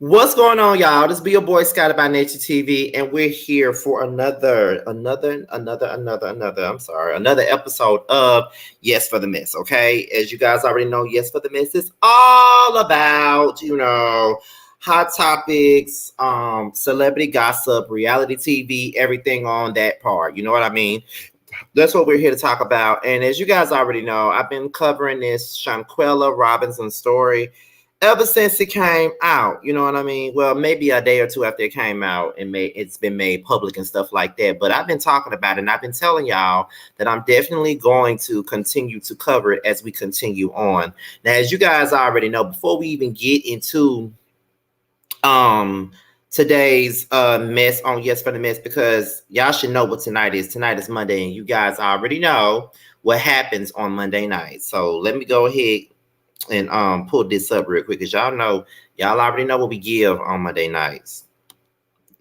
What's going on, y'all? This be your boy Scotty by Nature TV, and we're here for another episode of Yes for the Miss. Okay, as you guys already know, Yes for the Miss is all about hot topics, celebrity gossip, reality TV, everything on that part. You know what I mean? That's what we're here to talk about. And as you guys already know, I've been covering this Shanquella Robinson story ever since it came out. You know what I mean? Well, maybe a day or two after it came out and it's been made public and stuff like that. But I've been talking about it, and I've been telling y'all that I'm definitely going to continue to cover it as we continue on. Now, as you guys already know, before we even get into today's mess on Yes for the Mess, because y'all should know what tonight is. Tonight is Monday, and you guys already know what happens on Monday night. So let me go ahead and pull this up real quick, because y'all already know what we give on Monday nights.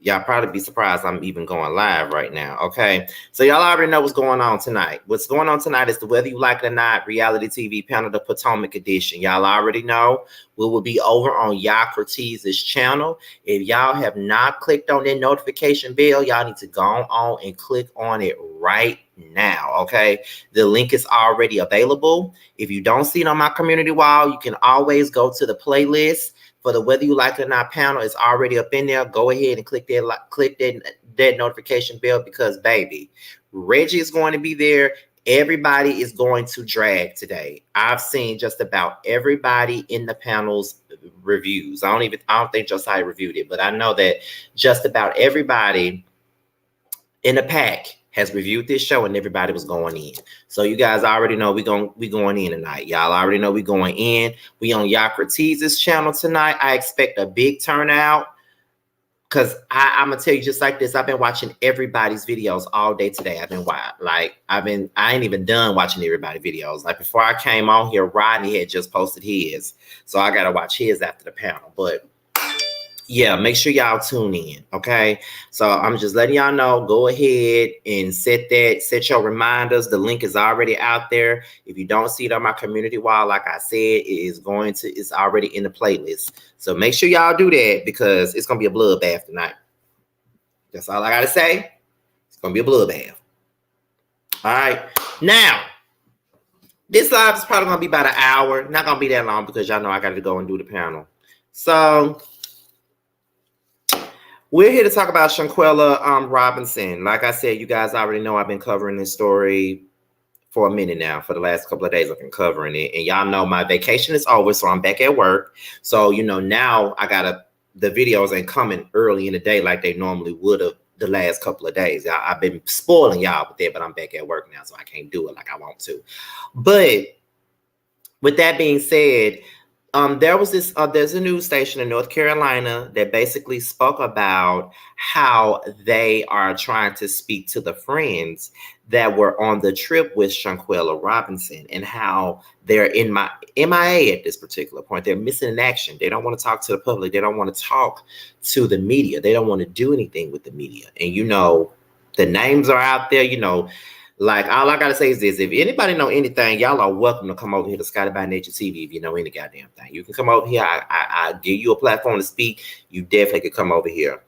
Y'all probably be surprised I'm even going live right now. Okay, so y'all already know what's going on tonight. What's going on tonight is the Whether You Like It or Not reality TV panel, the Potomac edition. Y'all already know we will be over on Yakratee's channel. If y'all have not clicked on that notification bell, y'all need to go on and click on it right now. Okay, the link is already available. If you don't see it on my community wall, you can always go to the playlist for the Whether You Like It or Not panel. Is already up in there. Go ahead and click that notification bell, because baby, Reggie is going to be there. Everybody is going to drag today. I've seen just about everybody in the panel's reviews. I don't think Josiah reviewed it, but I know that just about everybody in the pack has reviewed this show, and everybody was going in. So you guys already know we going in tonight. Y'all already know we going in. We on Yakratee's channel tonight. I expect a big turnout, because I'm gonna tell you just like this. I've been watching everybody's videos all day today. I ain't even done watching everybody's videos. Like before I came on here, Rodney had just posted his, so I gotta watch his after the panel. But yeah, make sure y'all tune in. Okay, so I'm just letting y'all know. Go ahead and set your reminders. The link is already out there. If you don't see it on my community wall, like I said, it's already in the playlist. So make sure y'all do that, because it's gonna be a bloodbath tonight. That's all I gotta say. It's gonna be a bloodbath. All right, now this live is probably gonna be about an hour. Not gonna be that long, because y'all know I gotta go and do the panel. So we're here to talk about Shanquella Robinson. Like I said, you guys already know I've been covering this story for a minute now. For the last couple of days, I've been covering it. And y'all know my vacation is over, so I'm back at work. So, now the videos ain't coming early in the day like they normally would have the last couple of days. I've been spoiling y'all with that, but I'm back at work now, so I can't do it like I want to. But with that being said, there's a news station in North Carolina that basically spoke about how they are trying to speak to the friends that were on the trip with Shanquella Robinson, and how they're in my MIA at this particular point. They're missing in action. They don't want to talk to the public. They don't want to talk to the media. They don't want to do anything with the media. And the names are out there, Like, all I gotta say is this: if anybody know anything, y'all are welcome to come over here to Scotty by Nature TV. If you know any goddamn thing, you can come over here. I give you a platform to speak. You definitely could come over here.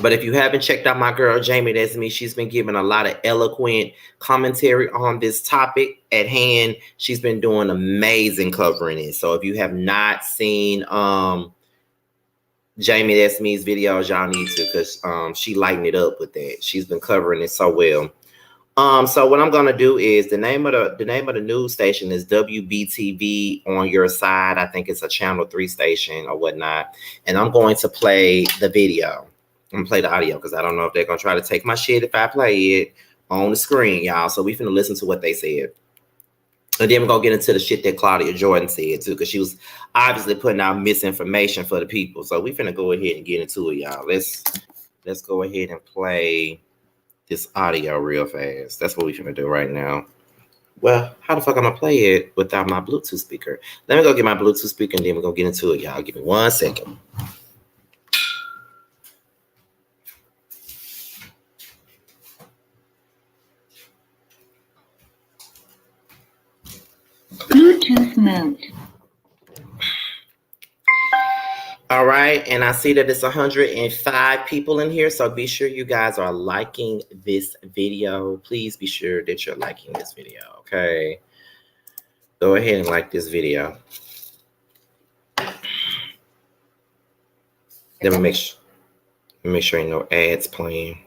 But if you haven't checked out my girl Jamie, that's me. She's been giving a lot of eloquent commentary on this topic at hand. She's been doing amazing covering it. So if you have not seen Jamie, that's me's videos, y'all need to, because she lightened it up with that. She's been covering it so well. So what I'm gonna do is the name of the news station is WBTV on your side. I think it's a channel 3 station or whatnot. And I'm going to play the video. I'm gonna play the audio, because I don't know if they're gonna try to take my shit if I play it on the screen, y'all. So we finna listen to what they said. And then we're gonna get into the shit that Claudia Jordan said too, because she was obviously putting out misinformation for the people. So we finna go ahead and get into it, y'all. Let's go ahead and play this audio real fast. That's what we finna do right now. Well, how the fuck I'm gonna play it without my Bluetooth speaker? Let me go get my Bluetooth speaker, and then we're gonna get into it, y'all. Give me 1 second. Bluetooth mode. All right, and I see that it's 105 people in here, so be sure you guys are liking this video. Please be sure that you're liking this video, okay? Go ahead and like this video. Let me make sure ain't no ads playing.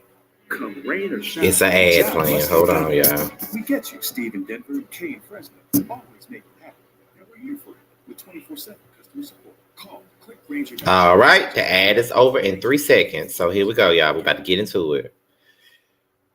Come rain or shine, it's an ad playing. Hold on, y'all. We get you, Steve in Denver and Kay in Fresno. Always make it happen. And we're here for you with 24/7 customer support. Call, click, Ranger. All right, the ad is over in 3 seconds. So here we go, y'all. We're about to get into it.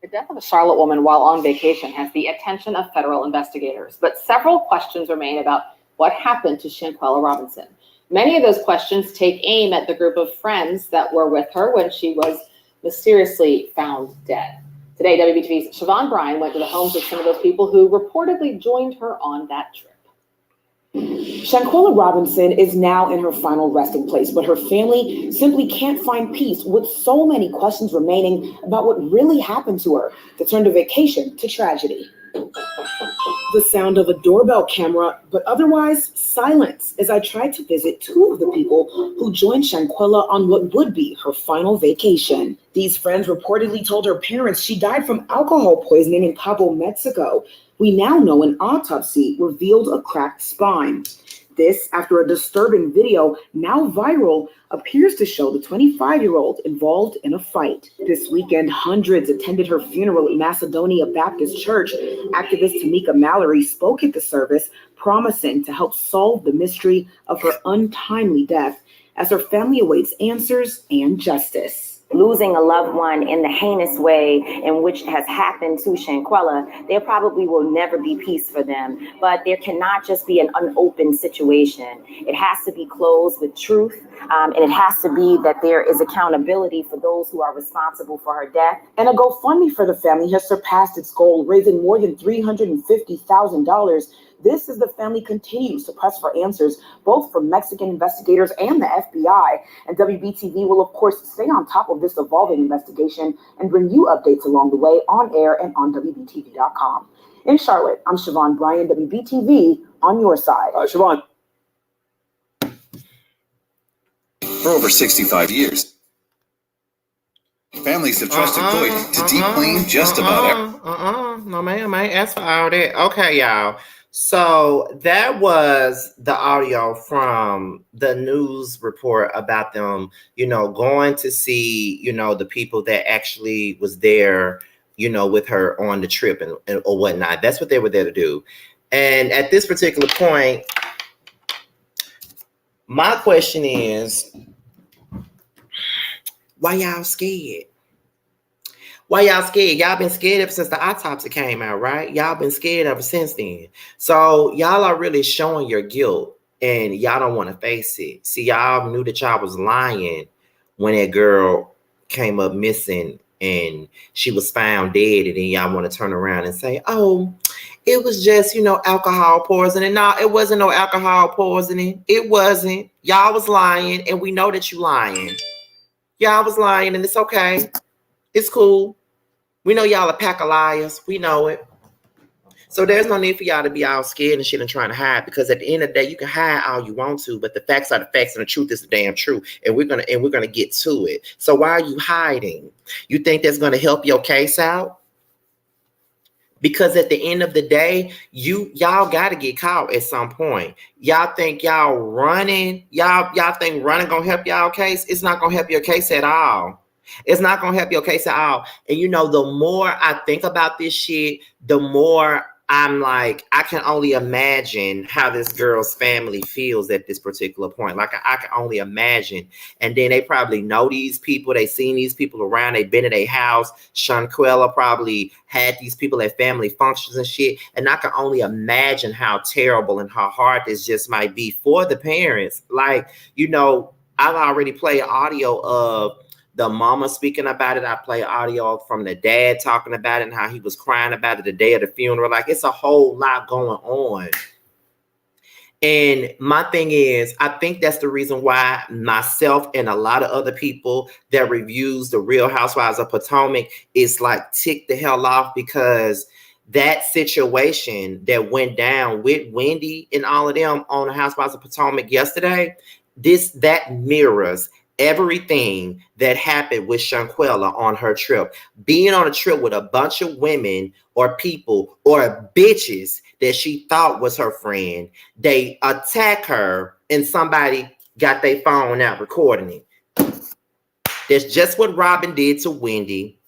The death of a Charlotte woman while on vacation has the attention of federal investigators, but several questions remain about what happened to Shanquella Robinson. Many of those questions take aim at the group of friends that were with her when she was mysteriously found dead. Today, WBTV's Siobhan Bryan went to the homes of some of those people who reportedly joined her on that trip. Shanquella Robinson is now in her final resting place, but her family simply can't find peace with so many questions remaining about what really happened to her that turned a vacation to tragedy. The sound of a doorbell camera, but otherwise silence as I tried to visit two of the people who joined Shanquella on what would be her final vacation. These friends reportedly told her parents she died from alcohol poisoning in Cabo, Mexico. We now know an autopsy revealed a cracked spine. This after a disturbing video, now viral, appears to show the 25-year-old involved in a fight. This weekend, hundreds attended her funeral at Macedonia Baptist Church. Activist Tamika Mallory spoke at the service, promising to help solve the mystery of her untimely death as her family awaits answers and justice. Losing a loved one in the heinous way in which has happened to Shanquella, there probably will never be peace for them. But there cannot just be an unopened situation. It has to be closed with truth, and it has to be that there is accountability for those who are responsible for her death. And a GoFundMe for the family has surpassed its goal, raising more than $350,000. This as the family continues to press for answers, both from Mexican investigators and the FBI. And WBTV will, of course, stay on top of this evolving investigation and bring you updates along the way on air and on WBTV.com. In Charlotte, I'm Siobhan Bryan, WBTV, on your side. Siobhan. For over 65 years, families have trusted Coit to deep clean just about everything. No, ma'am, I ain't asked for all that. Okay, y'all. So that was the audio from the news report about them, going to see, the people that actually was there, with her on the trip and or whatnot. That's what they were there to do. And at this particular point, my question is, why y'all scared? Why y'all scared? Y'all been scared ever since the autopsy came out, right? Y'all been scared ever since then. So y'all are really showing your guilt and y'all don't want to face it. See, y'all knew that y'all was lying when that girl came up missing and she was found dead, and then y'all want to turn around and say, oh, it was just, alcohol poisoning. No, it wasn't no alcohol poisoning. It wasn't. Y'all was lying, and we know that you lying. Y'all was lying, and it's okay. It's cool. We know y'all a pack of liars. We know it. So there's no need for y'all to be all scared and shit and trying to hide, because at the end of the day, you can hide all you want to, but the facts are the facts and the truth is the damn truth. And we're gonna get to it. So why are you hiding? You think that's gonna help your case out? Because at the end of the day, y'all gotta get caught at some point. Y'all think y'all running, y'all think running gonna help y'all case? It's not gonna help your case at all. It's not gonna help your case at all. And the more I think about this shit, the more I'm like, I can only imagine how this girl's family feels at this particular point. Like I can only imagine. And then they probably know these people. They seen these people around. They've been at their house. Shanquella probably had these people at family functions and shit. And I can only imagine how terrible and how hard this just might be for the parents. Like, I've already played audio of the mama speaking about it. I play audio from the dad talking about it and how he was crying about it the day of the funeral. Like, it's a whole lot going on. And my thing is, I think that's the reason why myself and a lot of other people that reviews the Real Housewives of Potomac is like ticked the hell off, because that situation that went down with Wendy and all of them on the Housewives of Potomac yesterday, that mirrors everything that happened with Shanquella on her trip. Being on a trip with a bunch of women or people or bitches that she thought was her friend. They attack her and somebody got their phone out recording it. That's just what Robin did to Wendy.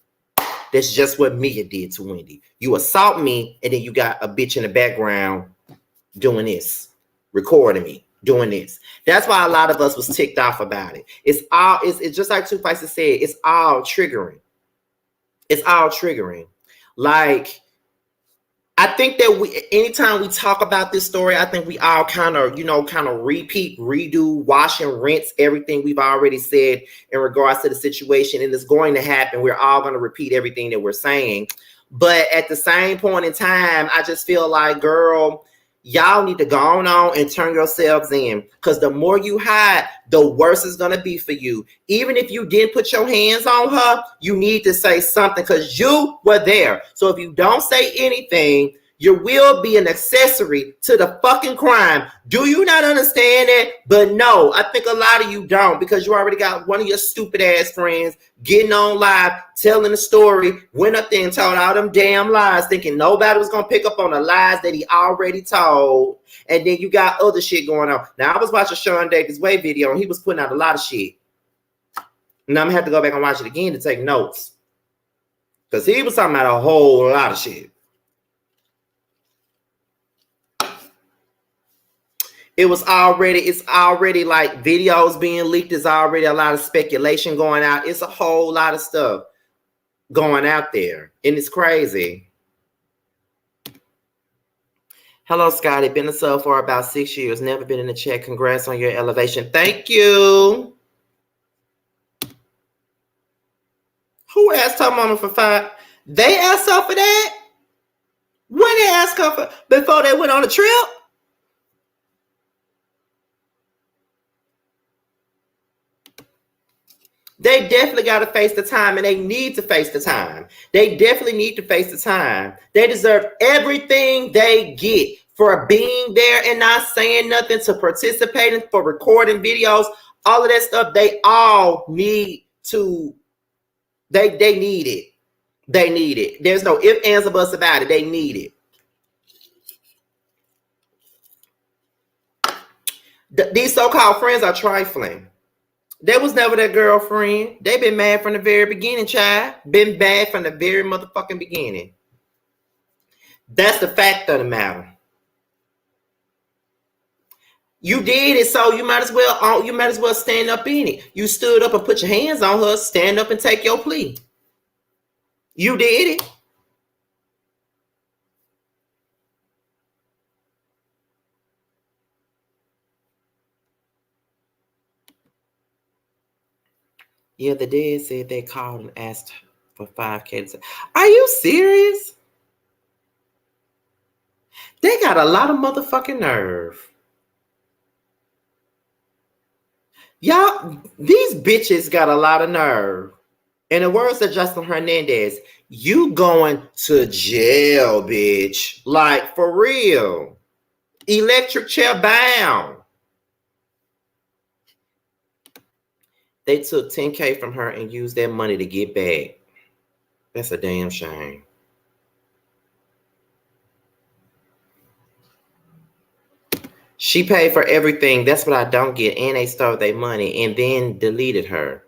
That's just what Mia did to Wendy. You assault me, and then you got a bitch in the background doing this, recording me, doing this. That's why a lot of us was ticked off about it. It's just like Two Faces said, it's all triggering. It's all triggering. Like, I think that anytime we talk about this story, I think we all kind of repeat, redo, wash and rinse everything we've already said in regards to the situation. And it's going to happen. We're all going to repeat everything that we're saying. But at the same point in time, I just feel like, girl, y'all need to go on and turn yourselves in. Because the more you hide, the worse it's going to be for you. Even if you didn't put your hands on her, you need to say something because you were there. So if you don't say anything, you will be an accessory to the fucking crime. Do you not understand that? But no, I think a lot of you don't, because you already got one of your stupid ass friends getting on live, telling the story, went up there and told all them damn lies, thinking nobody was going to pick up on the lies that he already told. And then you got other shit going on. Now, I was watching Sean Davis Way video, and he was putting out a lot of shit. And I'm going to have to go back and watch it again to take notes. Because he was talking about a whole lot of shit. It's already like videos being leaked. There's already a lot of speculation going out. It's a whole lot of stuff going out there. And it's crazy. Hello, Scotty. Been a sub for about 6 years. Never been in the chat. Congrats on your elevation. Thank you. Who asked her mama for 5? They asked her for that? When they asked her for, before they went on a trip? They definitely got to face the time, and they need to face the time. They definitely need to face the time. They deserve everything they get for being there and not saying nothing, to participating, for recording videos, all of that stuff. They all need to, they need it. They need it. There's no ifs, ands, or buts about it. They need it. These so-called friends are trifling. That was never their girlfriend. They been mad from the very beginning, child. Been bad from the very motherfucking beginning. That's the fact of the matter. You did it, so you might as well stand up in it. You stood up and put your hands on her. Stand up and take your plea. You did it. Yeah, the dad said they called and asked for $5K. Are you serious? They got a lot of motherfucking nerve. Y'all, these bitches got a lot of nerve. In the words of Justin Hernandez, you going to jail, bitch. Like, for real. Electric chair bound. They took $10K from her and used that money to get back. That's a damn shame. She paid for everything. That's what I don't get. And they stole their money and then deleted her.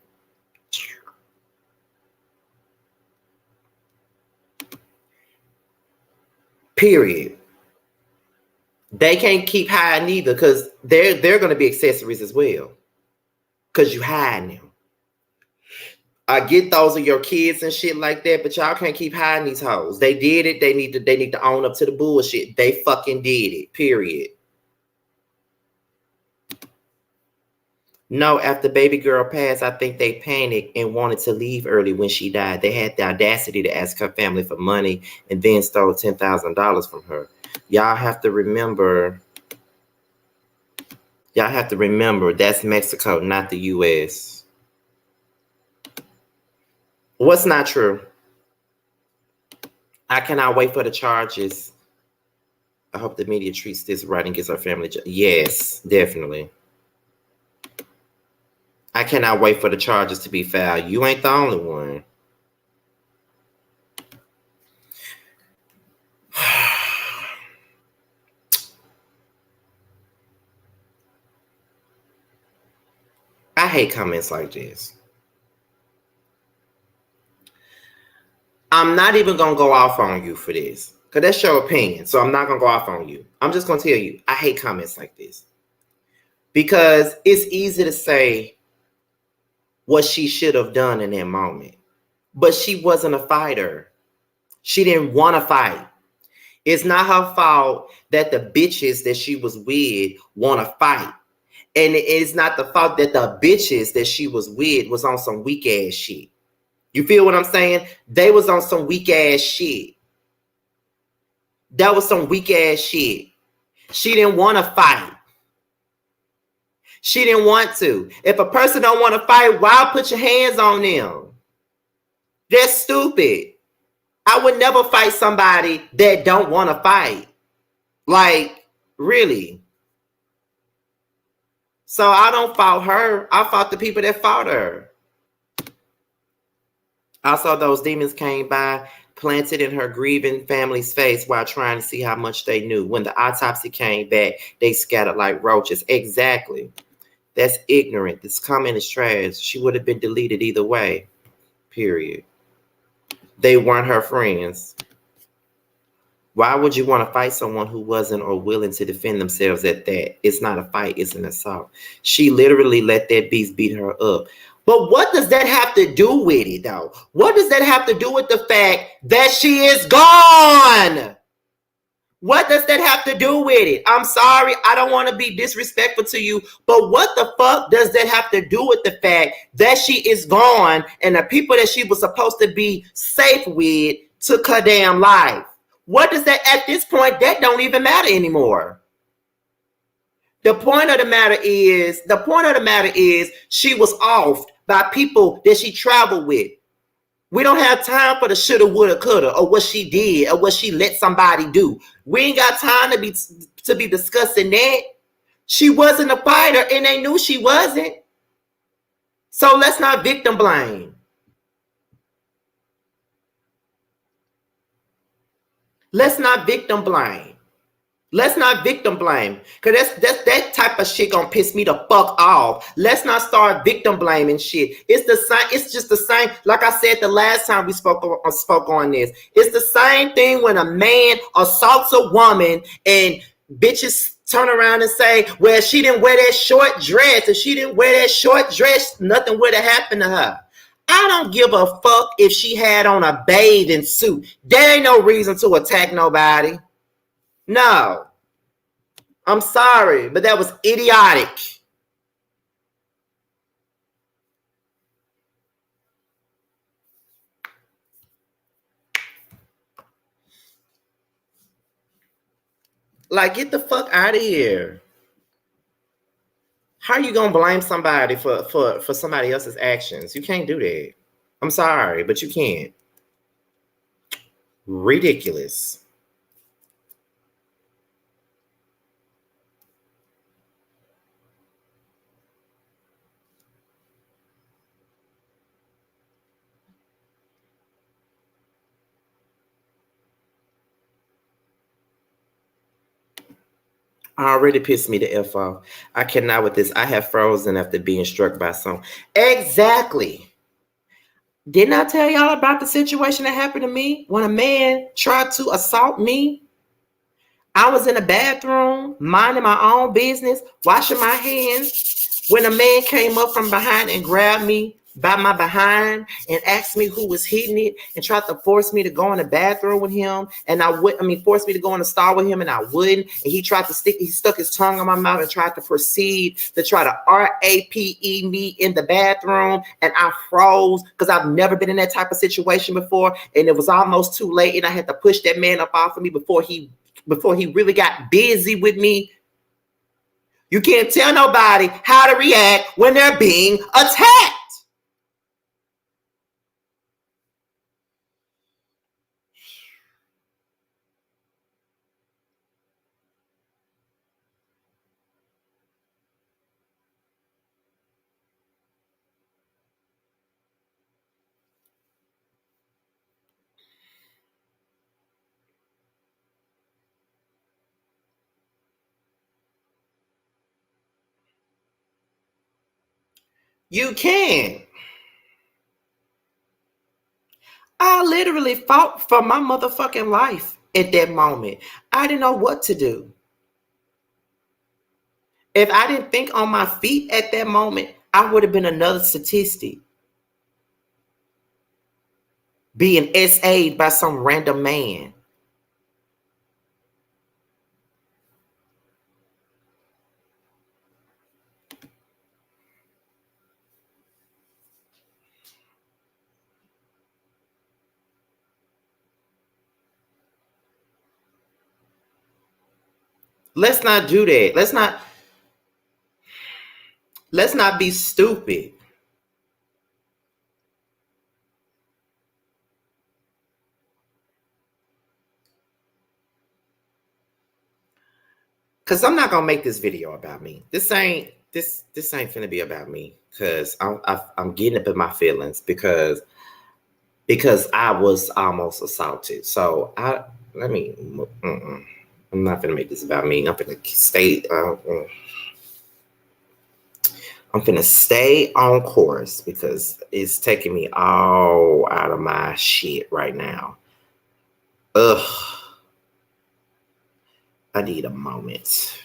Period. They can't keep hiding either, because they're going to be accessories as well. Because you hiding them. I get those are your kids and shit like that, but y'all can't keep hiding these hoes. They did it. They need to own up to the bullshit. They fucking did it. Period. No, after baby girl passed, I think they panicked and wanted to leave early when she died. They had the audacity to ask her family for money and then stole $10,000 from her. Y'all have to remember that's Mexico, not the U.S. What's not true? I cannot wait for the charges. I hope the media treats this right and gets our family. Yes, definitely. I cannot wait for the charges to be filed. You ain't the only one. I hate comments like this. I'm not even going to go off on you for this, because that's your opinion. So I'm not going to go off on you. I'm just going to tell you, I hate comments like this. Because it's easy to say what she should have done in that moment. But she wasn't a fighter. She didn't want to fight. It's not her fault that the bitches that she was with want to fight. And it's not the fault that the bitches that she was with was on some weak ass shit. You feel what I'm saying? They was on some weak ass shit. That was some weak ass shit. She didn't want to fight. She didn't want to. If a person don't want to fight, why put your hands on them? That's stupid. I would never fight somebody that don't want to fight. Like, really. So I don't fault her. I fought the people that fought her. Also, those demons came by, planted in her grieving family's face while trying to see how much they knew. When the autopsy came back, they scattered like roaches. Exactly. That's ignorant. This comment is trash. She would have been deleted either way. Period. They weren't her friends. Why would you want to fight someone who wasn't or willing to defend themselves at that? It's not a fight, it's an assault. She literally let that beast beat her up. But what does that have to do with it, though? What does that have to do with the fact that she is gone? What does that have to do with it? I'm sorry, I don't want to be disrespectful to you, but what the fuck does that have to do with the fact that she is gone and the people that she was supposed to be safe with took her damn life? What does that, at this point, that don't even matter anymore. The point of the matter is she was offed by people that she traveled with. We don't have time for the shoulda, woulda, coulda, or what she did, or what she let somebody do. We ain't got time to be discussing that. She wasn't a fighter, and they knew she wasn't. So let's not victim blame. Let's not victim blame. Let's not victim blame, because that's that type of shit gonna piss me the fuck off. Let's not start victim blaming shit. It's the same. It's just the same. Like I said the last time we spoke on this. It's the same thing when a man assaults a woman and bitches turn around and say, "Well, she didn't wear that short dress. If she didn't wear that short dress, nothing would have happened to her." I don't give a fuck if she had on a bathing suit. There ain't no reason to attack nobody. No, I'm sorry, but that was idiotic. Like, get the fuck out of here. How are you gonna blame somebody for somebody else's actions? You can't do that. I'm sorry, but you can't. Ridiculous. Already pissed me the F off. I cannot with this. I have frozen after being struck by some. Exactly. Didn't I tell y'all about the situation that happened to me when a man tried to assault me? I was in the bathroom, minding my own business, washing my hands, when a man came up from behind and grabbed me by my behind and asked me who was hitting it and tried to force me to go in the bathroom with him. And forced me to go in the stall with him, and I wouldn't. And he stuck his tongue on my mouth and tried to proceed to try to RAPE me in the bathroom. And I froze because I've never been in that type of situation before. And it was almost too late. And I had to push that man up off of me before he really got busy with me. You can't tell nobody how to react when they're being attacked. You can. I literally fought for my motherfucking life at that moment. I didn't know what to do. If I didn't think on my feet at that moment, I would have been another statistic. Being SA'd by some random man. Let's not do that. Let's not be stupid. Cause I'm not gonna make this video about me. This ain't finna be about me. Cause I'm getting up in my feelings because I was almost assaulted. So I'm not gonna make this about me. I'm gonna stay. I'm gonna stay on course because it's taking me all out of my shit right now. Ugh. I need a moment.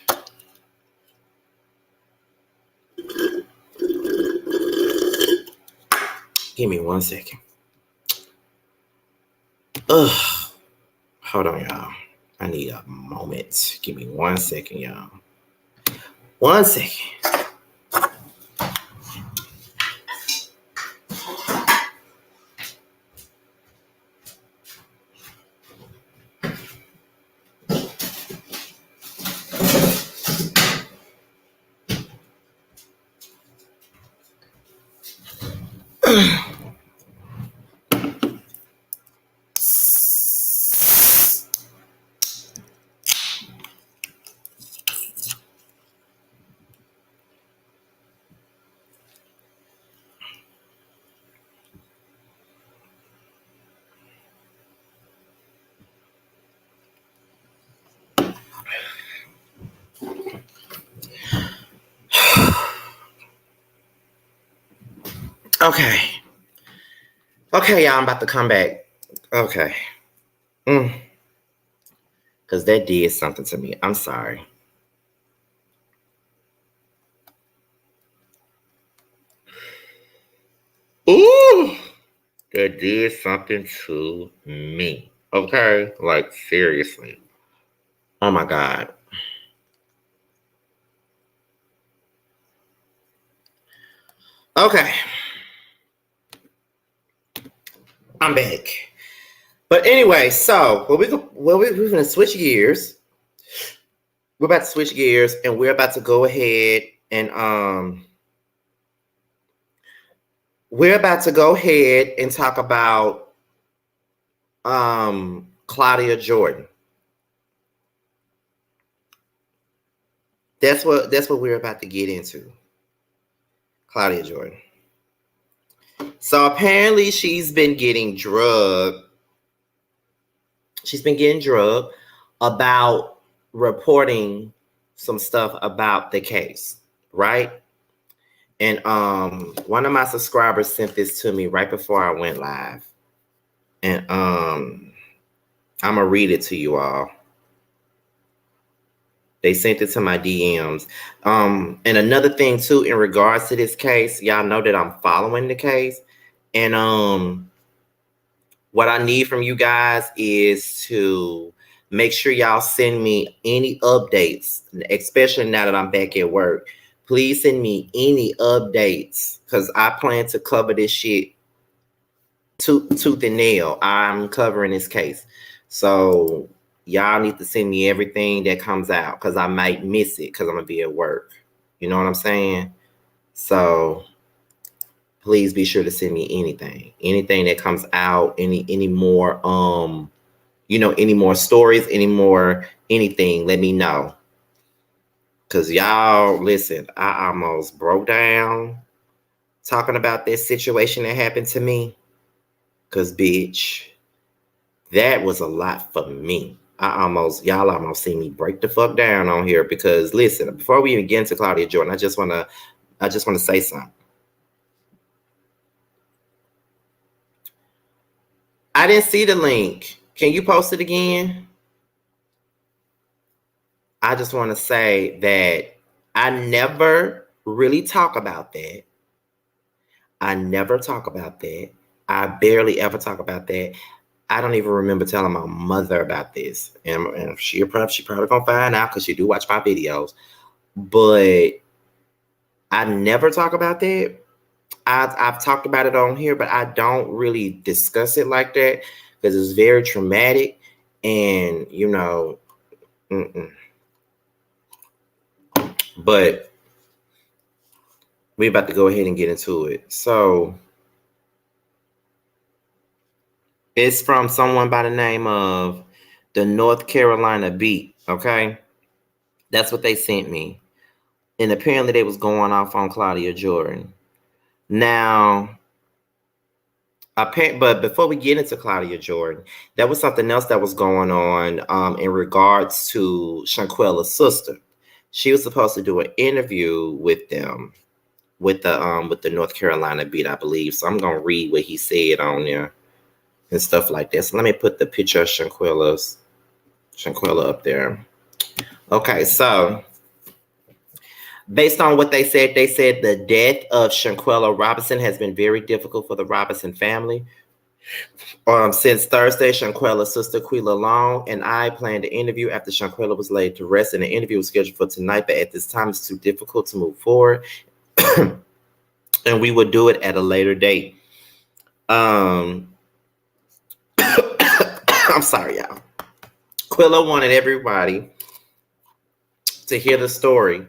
Give me 1 second. Ugh. Hold on, y'all. I need a moment. Give me 1 second, y'all. 1 second. Okay, y'all, I'm about to come back. Okay. Because that did something to me. I'm sorry. Ooh, that did something to me. Okay? Like, seriously. Oh, my God. Okay. I'm back. But anyway, so we're going to switch gears. We're about to switch gears, and we're about to go ahead and talk about Claudia Jordan. That's what we're about to get into. Claudia Jordan. So apparently she's been getting drugged. She's been getting drugged about reporting some stuff about the case, right? And one of my subscribers sent this to me right before I went live. And I'm gonna read it to you all. They sent it to my DMs. And another thing too, in regards to this case, y'all know that I'm following the case. And what I need from you guys is to make sure y'all send me any updates, especially now that I'm back at work. Please send me any updates because I plan to cover this shit tooth and nail. I'm covering this case. So y'all need to send me everything that comes out because I might miss it because I'm going to be at work. You know what I'm saying? So please be sure to send me anything that comes out, any more, any more stories, anything, let me know. Cause y'all, listen, I almost broke down talking about this situation that happened to me. Cause bitch, that was a lot for me. Y'all almost see me break the fuck down on here because listen, before we even get into Claudia Jordan, I just wanna say something. I didn't see the link. Can you post it again? I just want to say that I never really talk about that. I never talk about that. I barely ever talk about that. I don't even remember telling my mother about this. And she probably gonna find out because she do watch my videos. But I never talk about that. I've talked about it on here, but I don't really discuss it like that because it's very traumatic. And, you know, but we're about to go ahead and get into it. So it's from someone by the name of the North Carolina Beat. Okay. That's what they sent me. And apparently they was going off on Claudia Jordan. Now, but before we get into Claudia Jordan, there was something else that was going on in regards to Shanquella's sister. She was supposed to do an interview with them, with the North Carolina Beat, I believe. So I'm gonna read what he said on there and stuff like that. So let me put the picture of Shanquella up there. Okay, so based on what they said the death of Shanquella Robinson has been very difficult for the Robinson family. Since Thursday, Shanquella's sister Quila Long and I planned an interview after Shanquella was laid to rest, and the interview was scheduled for tonight, but at this time it's too difficult to move forward, and we would do it at a later date. I'm sorry, y'all. Quilla wanted everybody to hear the story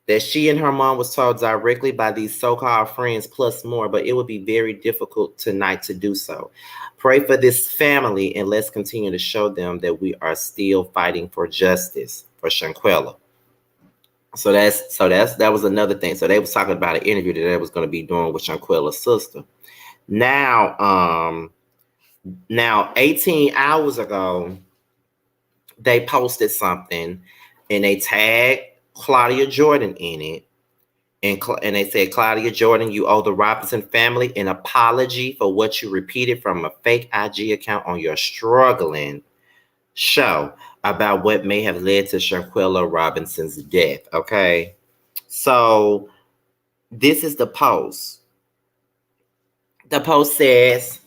that she and her mom was told directly by these so-called friends plus more, but it would be very difficult tonight to do so. Pray for this family and let's continue to show them that we are still fighting for justice for Shanquella. So that was another thing. So they was talking about an interview that they was going to be doing with Shanquella's sister. Now 18 hours ago, they posted something and they tagged Claudia Jordan in it. And they said, Claudia Jordan, you owe the Robinson family an apology for what you repeated from a fake IG account on your struggling show about what may have led to Shanquella Robinson's death. Okay. So this is the post. The post says,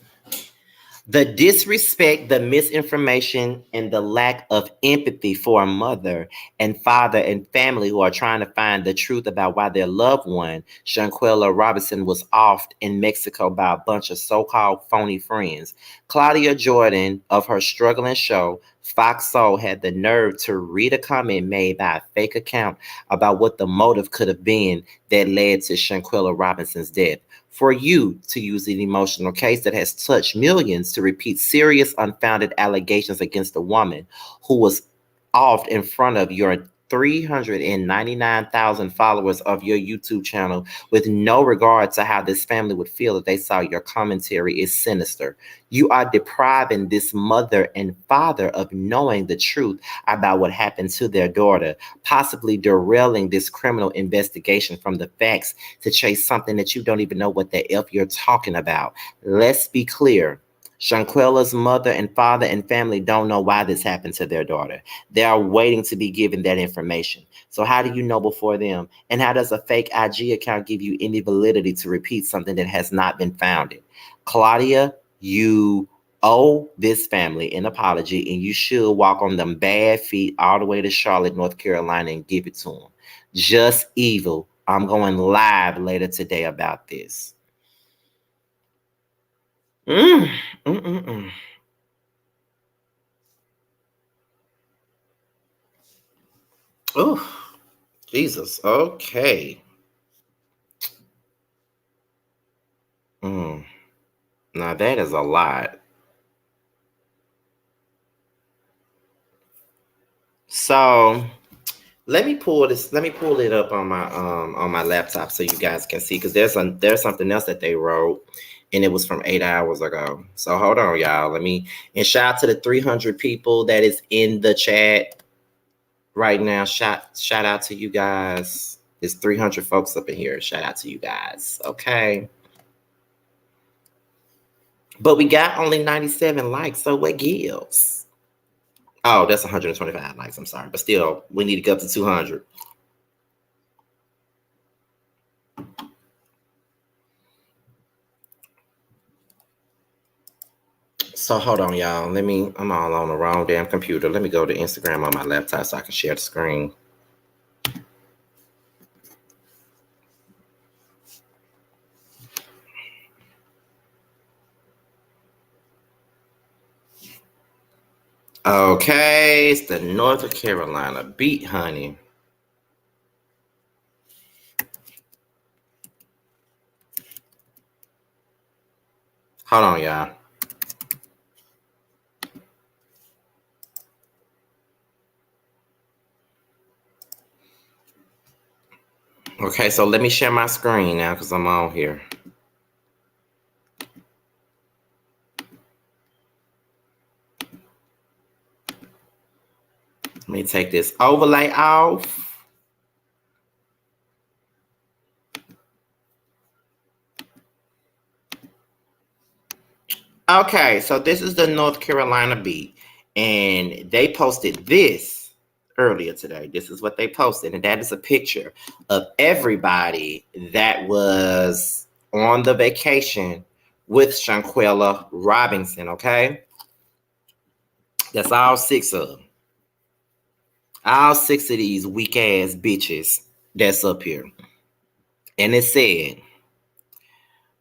the disrespect, the misinformation, and the lack of empathy for a mother and father and family who are trying to find the truth about why their loved one, Shanquella Robinson, was offed in Mexico by a bunch of so-called phony friends. Claudia Jordan of her struggling show, Fox Soul, had the nerve to read a comment made by a fake account about what the motive could have been that led to Shanquella Robinson's death. For you to use an emotional case that has touched millions to repeat serious, unfounded allegations against a woman who was offed in front of your 399,000 followers of your YouTube channel with no regard to how this family would feel if they saw your commentary is sinister. You are depriving this mother and father of knowing the truth about what happened to their daughter, possibly derailing this criminal investigation from the facts to chase something that you don't even know what the F you're talking about. Let's be clear. Shanquella's mother and father and family don't know why this happened to their daughter. They are waiting to be given that information. So how do you know before them? And how does a fake IG account give you any validity to repeat something that has not been founded? Claudia, you owe this family an apology, and you should walk on them bad feet all the way to Charlotte, North Carolina, and give it to them. Just evil. I'm going live later today about this. Oh, Jesus. Okay. Now that is a lot. So let me pull it up on my laptop so you guys can see, because there's something else that they wrote and it was from 8 hours ago. So hold on, y'all. And shout out to the 300 people that is in the chat right now. Shout out to you guys. There's 300 folks up in here. Shout out to you guys. Okay. But we got only 97 likes, so what gives? Oh, that's 125 likes. I'm sorry, but still, we need to get up to 200. So hold on, y'all. I'm all on the wrong damn computer. Let me go to Instagram on my laptop so I can share the screen. Okay, it's the North Carolina beat, honey. Hold on, y'all. Okay, so let me share my screen now because I'm on here. Let me take this overlay off. Okay, so this is the North Carolina beat, and they posted this earlier today. This is what they posted, and that is a picture of everybody that was on the vacation with Shanquella Robinson, okay? That's all 6 of them. All 6 of these weak ass bitches that's up here. And it said,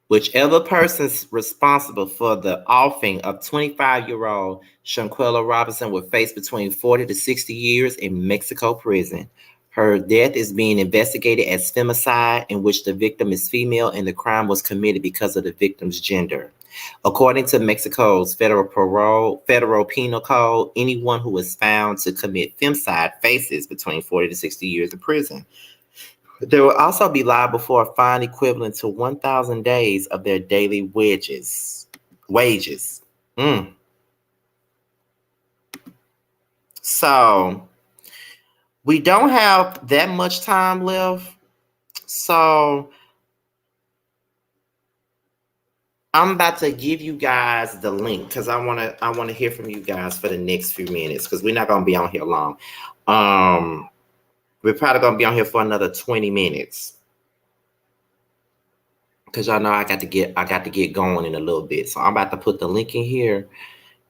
whichever person's responsible for the offing of 25-year-old Shanquella Robinson will face between 40 to 60 years in Mexico prison. Her death is being investigated as femicide, in which the victim is female and the crime was committed because of the victim's gender. According to Mexico's federal penal code, anyone who is found to commit femicide faces between 40 to 60 years in prison. They will also be liable for a fine equivalent to 1,000 days of their daily wages. So we don't have that much time left. So I'm about to give you guys the link because I want to hear from you guys for the next few minutes because we're not going to be on here long. We're probably going to be on here for another 20 minutes. Because y'all know I got to get going in a little bit. So I'm about to put the link in here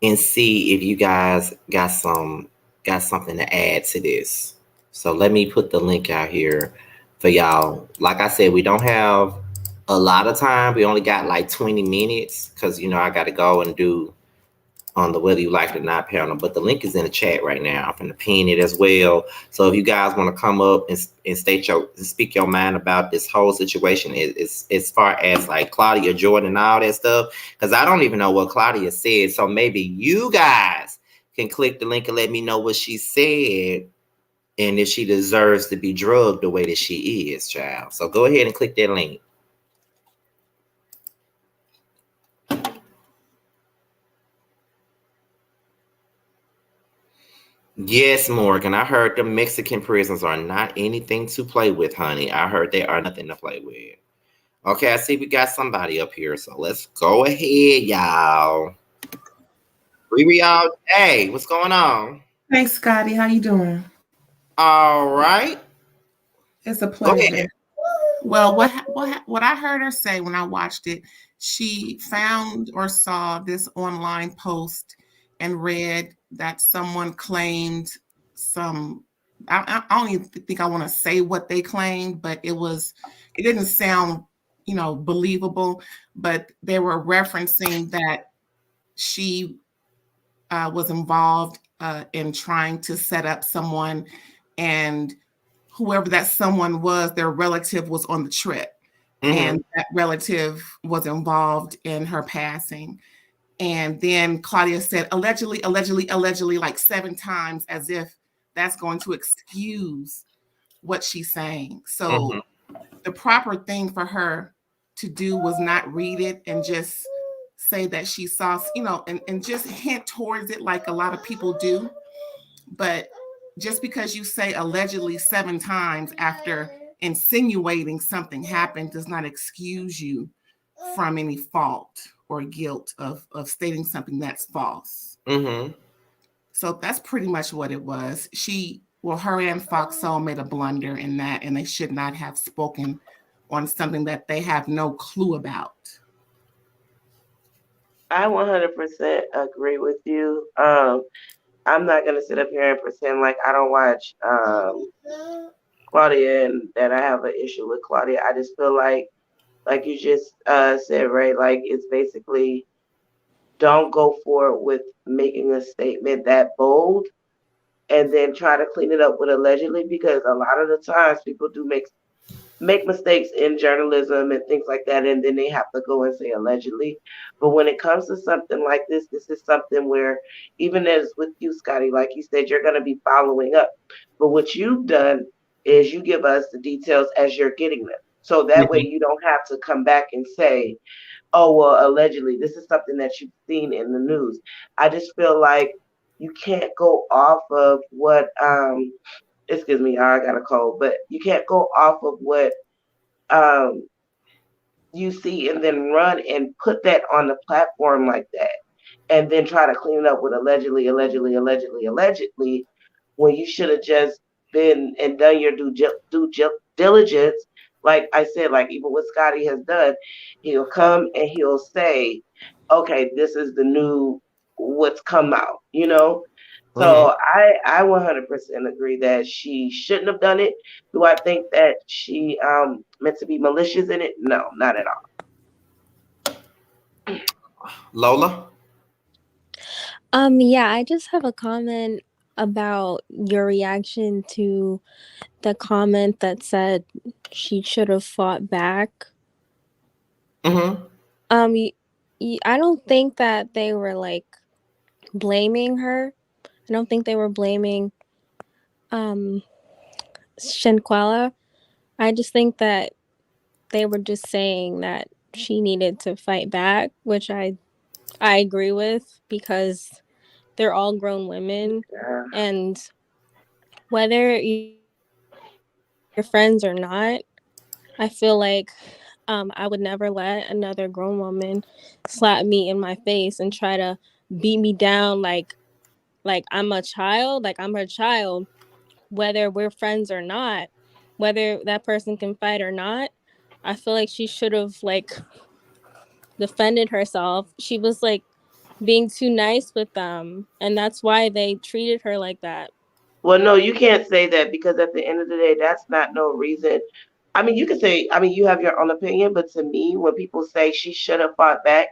and see if you guys got something to add to this. So let me put the link out here for y'all. Like I said, we don't have a lot of time. We only got like 20 minutes because I got to go and do on the Whether You Like It or Not panel, but the link is in the chat right now. I'm going to pin it as well. So if you guys want to come up and speak your mind about this whole situation, as far as like Claudia Jordan and all that stuff, because I don't even know what Claudia said. So maybe you guys can click the link and let me know what she said and if she deserves to be drugged the way that she is, child. So go ahead and click that link. Yes, Morgan. I heard the Mexican prisons are not anything to play with, honey. I heard they are nothing to play with. Okay, I see we got somebody up here, so let's go ahead, y'all. Riri all day. What's going on? Thanks, Scotty. How you doing? All right. It's a pleasure. Well, what I heard her say when I watched it, she found or saw this online post and read that someone claimed some. I don't even think I want to say what they claimed, but it didn't sound, believable. But they were referencing that she was involved in trying to set up someone, and whoever that someone was, their relative was on the trip. Mm-hmm. And that relative was involved in her passing. And then Claudia said, allegedly, like 7 times, as if that's going to excuse what she's saying. So the proper thing for her to do was not read it and just say that she saw, and just hint towards it like a lot of people do. But just because you say allegedly 7 times after insinuating something happened does not excuse you from any fault or guilt of stating something that's false. Mm-hmm. So that's pretty much what it was. Her and Fox Soul made a blunder in that, and they should not have spoken on something that they have no clue about. I 100% agree with you. I'm not gonna sit up here and pretend like I don't watch Claudia and that I have an issue with Claudia. I just feel like you just said, right? Like it's basically don't go forward with making a statement that bold and then try to clean it up with allegedly, because a lot of the times people do make mistakes in journalism and things like that, and then they have to go and say allegedly. But when it comes to something like this is something where, even as with you, Scotty, like you said, you're going to be following up. But what you've done is you give us the details as you're getting them. So that way you don't have to come back and say, oh, well, allegedly, this is something that you've seen in the news. I just feel like you can't go off of what, excuse me, I got a cold, but you can't go off of what you see and then run and put that on the platform like that and then try to clean it up with allegedly, when you should have just been and done your due diligence. Like I said, like even what Scotty has done, he'll come and he'll say, okay, this is the new what's come out, you know? So I 100% agree that she shouldn't have done it. Do I think that she meant to be malicious in it? No, not at all. Lola? Yeah, I just have a comment about your reaction to the comment that said she should have fought back. Mm-hmm. I don't think that they were like blaming her. I don't think they were blaming Shanquella. I just think that they were just saying that she needed to fight back, which I agree with, because they're all grown women, Yeah. and whether you're friends or not, I feel like I would never let another grown woman slap me in my face and try to beat me down like I'm a child, like I'm her child, whether we're friends or not, whether that person can fight or not. I feel like she should have like defended herself. She was like being too nice with them, and that's why they treated her like that. Well, no, you can't say that, because at the end of the day, that's not no reason. I mean, you can say, I mean, you have your own opinion, but to me, when people say she should have fought back,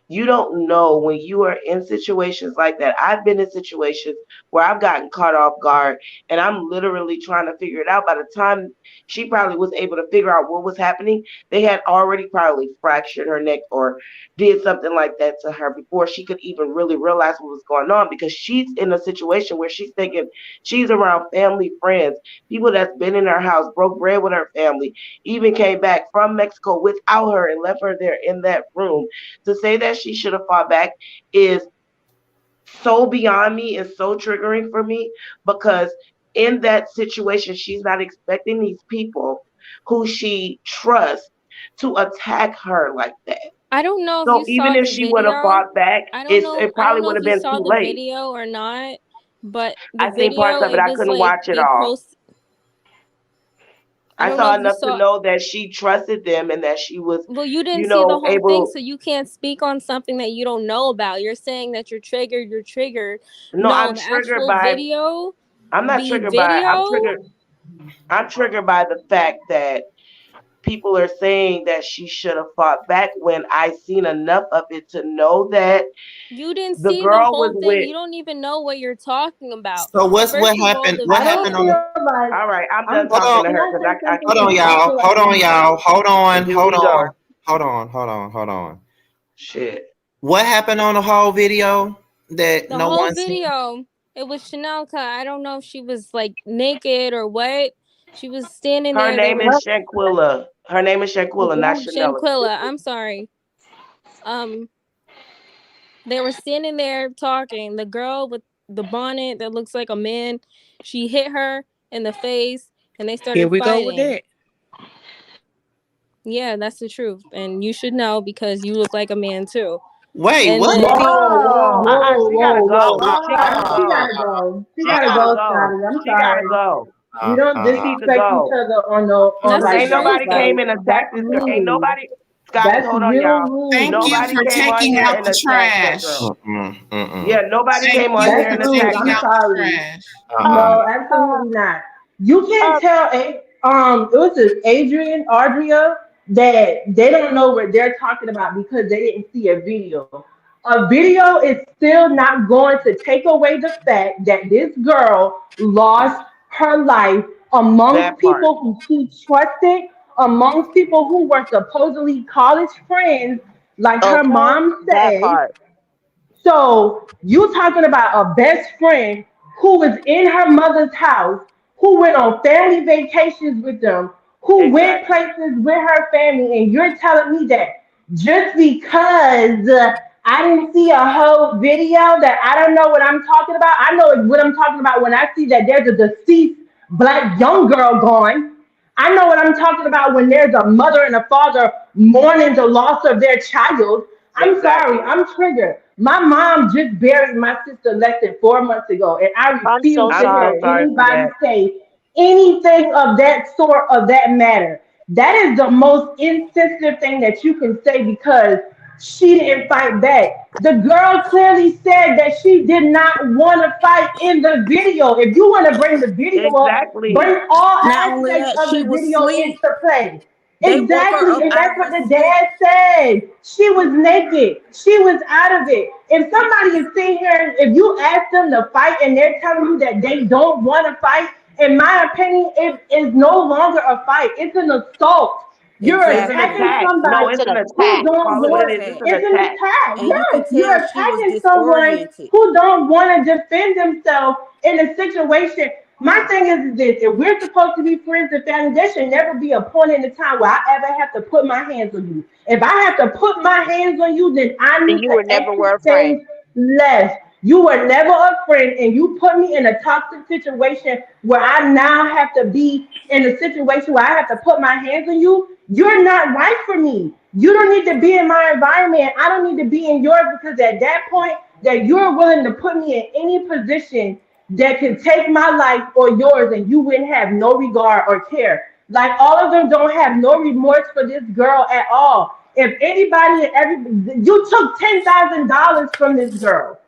you don't know when you are in situations like that. I've been in situations where I've gotten caught off guard and I'm literally trying to figure it out. By the time she probably was able to figure out what was happening, they had already probably fractured her neck or did something like that to her before she could even really realize what was going on, because she's in a situation where she's thinking she's around family, friends, people that's been in her house, broke bread with her family, even came back from Mexico without her and left her there in that room. To say that she should have fought back is so beyond me and so triggering for me, because in that situation, she's not expecting these people who she trusts to attack her like that. I don't know if So you even saw if the she would have video. fought back, I don't know. it I don't probably know would if have you been saw too the late. video or not, but the I seen parts video, of it. it I was couldn't like watch it it all. post. I I don't know saw if you enough to saw. know that she trusted them and that she was, Well, you didn't see the whole thing, able. so you can't speak on something that you don't know about. You're saying that you're triggered. You're triggered. No, No, I'm the triggered actual by. video, I'm not the triggered by. I'm video. triggered. I'm triggered by the fact that people are saying that she should have fought back when I seen enough of it to know that You didn't the see the girl was whole thing. with. You don't even know what you're talking about. So what First of all, happened? the What I don't happened video. on the? feel like All right, I'm done Hold talking on, to can her I because say I something? hold on, can't. Because I y'all. feel Hold like on, y'all. Hold on. Here Hold we on. go. Hold on. Shit. What happened on the whole video that The no whole one seen? video, it was Chanelka. I don't know if she was like naked or what. She was standing Her there. They name were is Shanquella. Her name is Shanquella, not Chanel. Shanquilla. I'm sorry. Um, they were standing there talking. The girl with the bonnet that looks like a man, she hit her in the face, and they Here started we go with fighting. that. Yeah, that's the truth. And you should know because you look like a man too. Wait, And what? then Whoa, she gotta Oh, go. oh, She got to oh, She go. gotta go. She She gotta got to go, go. Scotty. I'm She got to sorry. go. We don't She needs to disrespect each go. other on that's the Ain't like that. truth nobody Like came and attacked that's this girl. Ain't rude. nobody, Scotty, That's hold on, real y'all. rude. Thank you Nobody for came on taking here out and the attacked that trash. girl. mm-mm, Yeah, mm-mm. nobody Thank came on you here That's and for rude. attacked taking I'm her. out the sorry. trash. Uh-uh. No, absolutely not. You can't tell it was just Adrian, Adria, that they don't know what they're talking about because they didn't see a video. A video is still not going to take away the fact that this girl lost her life amongst That part. people who she trusted, amongst people who were supposedly college friends, like her Okay, mom that said. part. So you talking about a best friend who was in her mother's house, who went on family vacations with them, who went Exactly. places with her family, and you're telling me that just because I didn't see a whole video that I don't know what I'm talking about. I know what I'm talking about when I see that there's a deceased black young girl gone. I know what I'm talking about when there's a mother and a father mourning the loss of their child. I'm sorry, Exactly. I'm triggered. My mom just buried my sister less than 4 months ago, and I I'm so refuse to I'm hear so sorry. sorry for anybody that. say anything of that sort of that matter. That is the most insensitive thing that you can say because she didn't fight back. The girl clearly said that she did not want to fight in the video. If you want to bring the video up, Exactly. bring all Not only aspects that, of she the was video asleep. into play. They woke her Exactly, up and out that's of what her the sleep. dad said. She was naked. She was out of it. If somebody is sitting here, if you ask them to fight and they're telling you that they don't want to fight, in my opinion, it is no longer a fight. It's an assault. You're It's an Exactly. attacking attack. No, somebody It's it's an an who attack. attack. don't Call it It's an what want. it is. It's attack. an It's an attack. attack. And you can Yes, you're tell she was attacking someone disoriented. who don't want to defend themselves in a situation. My thing is this: if we're supposed to be friends and family, there should never be a point in the time where I ever have to put my hands on you. If I have to put my hands on you, then I And need you to were never exit were a friend. things left. You were never a friend, and you put me in a toxic situation where I now have to be in a situation where I have to put my hands on you. You're not right for me. You don't need to be in my environment. I don't need to be in yours because at that point, that you're willing to put me in any position that can take my life or yours, and you wouldn't have no regard or care. Like all of them don't have no remorse for this girl at all. If anybody and every you took $10,000 from this girl.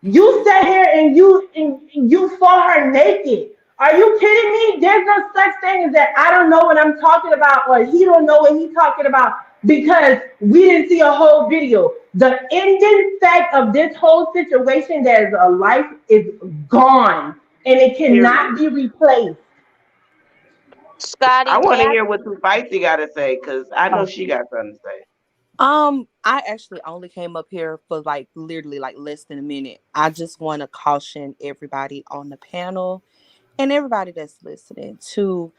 You sat here and you saw her naked. Are you kidding me? There's no such thing as that. I don't know what I'm talking about, or he don't know what he's talking about because we didn't see a whole video. The ending fact of this whole situation that is a life is gone and it Period. cannot be replaced. I Scotty, want may to I? hear what Two Feisty got to say because I know Oh, she got something to say. I actually only came up here for like literally like less than a minute. I just want to caution everybody on the panel and everybody that's listening to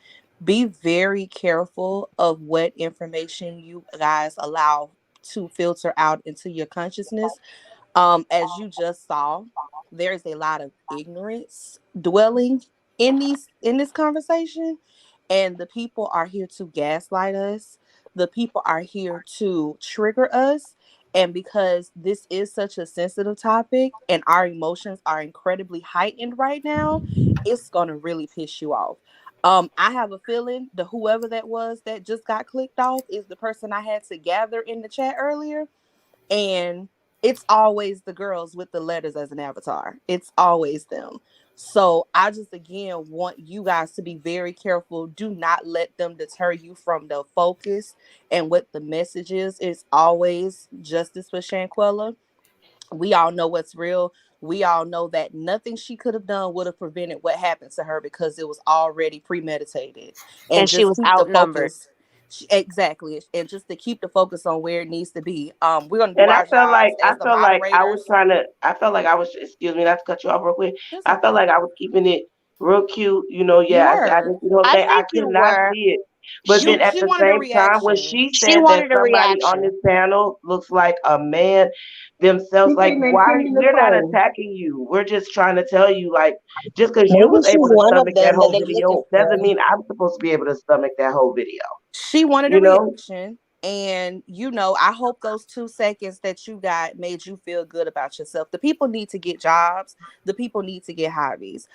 be very careful of what information you guys allow to filter out into your consciousness. As you just saw, there's a lot of ignorance dwelling in this conversation, and the people are here to gaslight us. The people are here to trigger us. And because this is such a sensitive topic and our emotions are incredibly heightened right now, it's gonna really piss you off. I have a feeling the whoever that was that just got clicked off is the person I had to gather in the chat earlier, and it's always the girls with the letters as an avatar. It's always them. So I just again want you guys to be very careful. Do not let them deter you from the focus and what the message is. It's always justice for Shanquella. We all know what's real. We all know that nothing she could have done would have prevented what happened to her because it was already premeditated. And and she just was keep the outnumbered. focus. Exactly. And just to keep the focus on where it needs to be. We're gonna do And I our felt like jobs I as the felt like I was moderators. trying to. I felt like I was. Excuse me, not to cut you off real quick. That's I felt okay. like I was keeping it real cute. You know, You yeah. I were. think you know what I I'm saying. I think could you not were. see it. But then at She the wanted a same time, when reaction. she She said that wanted a somebody on reaction. this panel looks like a man She themselves, like, came in why? pinging the We're not poll. attacking you. We're just trying to tell you, like, just because you Maybe was she's able to one of stomach that them that whole they're looking video for. doesn't mean I'm supposed to be able to stomach that whole video. She wanted a You know? reaction. And I hope those 2 seconds that you got made you feel good about yourself. The people need to get jobs. The people need to get hobbies.